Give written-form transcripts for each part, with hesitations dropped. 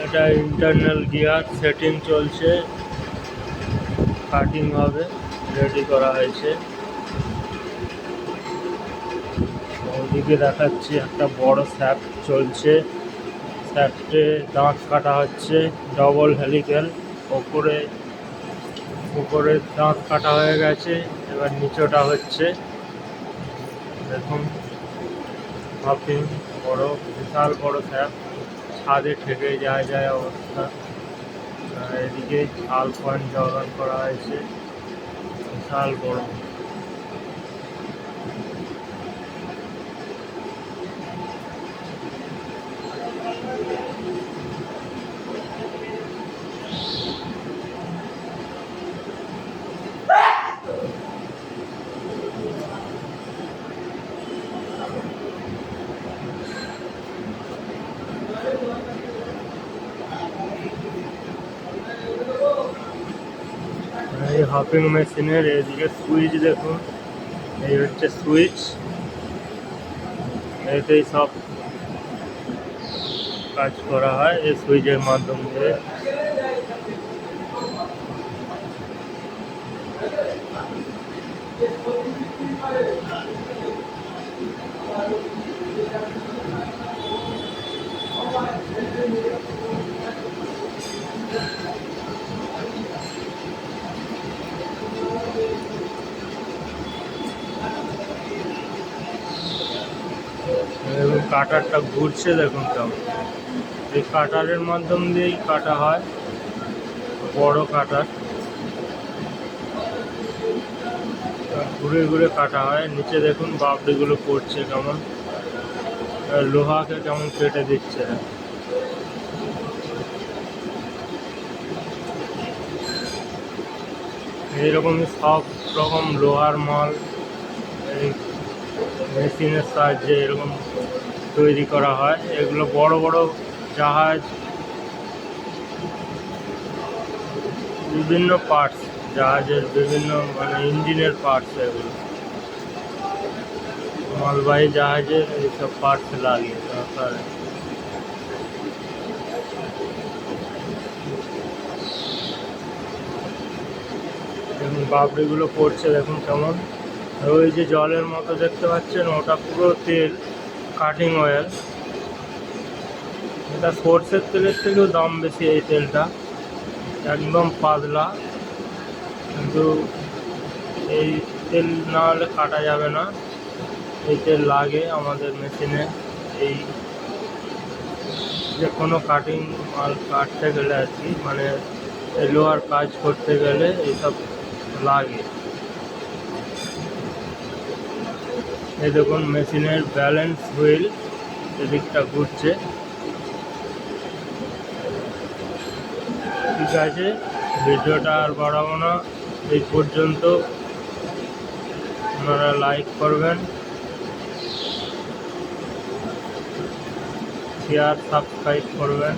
এটা internal gear setting চলছে, cutting হবে, রেডি করা হয়েছে। ওদিকে দেখাচ্ছি একটা বড় শ্যাফট চলছে, শ্যাফটে দাঁত কাটা হচ্ছে, ডবল হেলিক্যাল। উপরে দাঁত কাটা হয়ে গেছে, এবার নিচেটা হচ্ছে। দেখুন হপিং বড়, বিশাল বড় শ্যাফট, ছাদে ঠেকে যায় অবস্থা। এদিকে শাল পয়েন্ট জগান করা হয়েছে, বিশাল বড়। এই হপিং মেশিনের এদিকে সুইচ দেখুন, এই হচ্ছে সুইচ, এতেই সব কাজ করা হয় এই সুইচের মাধ্যম দিয়ে। এবং কাটারটা ঘুরছে দেখুন কেমন, এই কাটারের মাধ্যম দিয়েই কাটা হয়, বড় কাটার ঘুরে ঘুরে কাটা হয়। নিচে দেখুন বাবড়িগুলো পড়ছে কেমন, লোহাকে কেমন কেটে দিচ্ছে। এইরকমই সব রকম লোহার মাল এই মেশিনের সাহায্যে এরকম তৈরি করা হয়। এগুলো বড় বড় জাহাজ, বিভিন্ন পার্টস, জাহাজের বিভিন্ন মানে ইঞ্জিনের পার্টস, এগুলো মালবাহী জাহাজের এইসব পার্টস লাগে দরকার। দেখুন বাবড়িগুলো পড়ছে দেখুন কেমন। ওই যে জলের মতো দেখতে পাচ্ছেন, ওটা পুরো তেল, কাটিং অয়েল। এটা সর্ষের তেলের থেকেও দাম বেশি এই তেলটা, একদম পাতলা, কিন্তু এই তেল না হলে কাটা যাবে না। এই তেল লাগে আমাদের মেশিনে, এই যে কোনো কাটিং মাল কাটতে গেলে আর কি, মানে লোহার কাজ করতে গেলে এইসব লাগে। এই দেখুন মেশিনের ব্যালেন্স হুইল এদিকটা ঘুরছে। ঠিক আছে, ভিডিওটা আর বাড়াবো না, এই পর্যন্ত। আপনারা লাইক করবেন, শেয়ার, সাবস্ক্রাইব করবেন,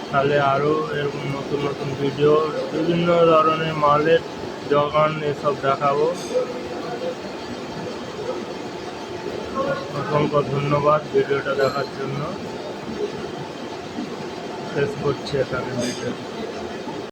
তাহলে আরও এরকম নতুন নতুন ভিডিও, বিভিন্ন ধরনের মালের যোগান এসব দেখাবো। অসংখ্য ধন্যবাদ ভিডিওটা দেখার জন্য। শেষ করছি এখানে ভিডিও।